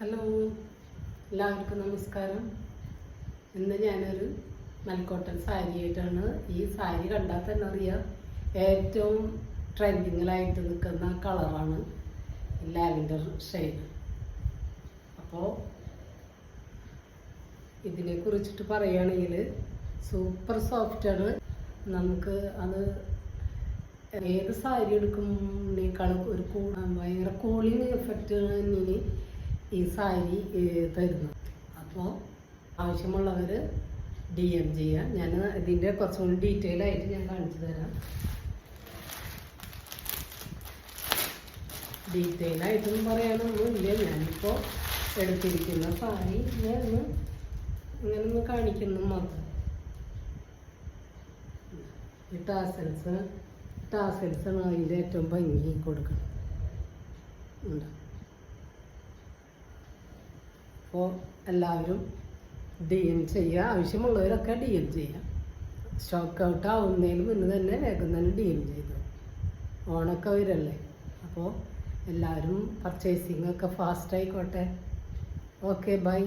Hello, എല്ലാവർക്കും നമസ്കാരം. ഇന്ന് ഞാനൊരു മൽക്കോട്ടൻ സാരി ആയിട്ടാണ്. ഈ സാരി കണ്ടാൽ തന്നെ അറിയാം, ഏറ്റവും ട്രെൻഡിങ്ങിലായിട്ട് നിൽക്കുന്ന കളറാണ് ലാവൻഡർ ഷെയ്ഡ്. അപ്പോൾ ഇതിനെ കുറിച്ചിട്ട് പറയുകയാണെങ്കിൽ സൂപ്പർ സോഫ്റ്റാണ്. നമുക്ക് അത് ഏത് സാരി എടുക്കുന്നതിനേക്കാളും ഒരു ഭയങ്കര കൂളിംഗ് എഫക്റ്റ് തന്നെയാണ് ഈ സാരി തരുന്നത്. അപ്പോൾ ആവശ്യമുള്ളവർ DM ചെയ്യുക. ഞാൻ ഇതിൻ്റെ കുറച്ചും കൂടി ഡീറ്റെയിൽ ആയിട്ട് ഞാൻ കാണിച്ചു തരാം. ഡീറ്റെയിൽ ആയിട്ടൊന്നും പറയാനൊന്നുമില്ല. ഞാനിപ്പോൾ എടുത്തിരിക്കുന്ന സാരി ഞാൻ ഇങ്ങനെ ഒന്ന് കാണിക്കുന്നു മാത്രം. ഈ ടാസൽസാണ് അതിൻ്റെ ഏറ്റവും ഭംഗി കൊടുക്കണം. അപ്പോൾ എല്ലാവരും DM ചെയ്യുക. ആവശ്യമുള്ളവരൊക്കെ DM ചെയ്യുക. സ്റ്റോക്ക് ഔട്ട് ആവുന്നതിന് മുന്നേ തന്നെ വേഗം തന്നെ DM ചെയ്തു. ഓണൊക്കെ വരല്ലേ, അപ്പോൾ എല്ലാവരും പർച്ചേസിങ് ഒക്കെ ഫാസ്റ്റ് ആയിക്കോട്ടെ. Okay, by.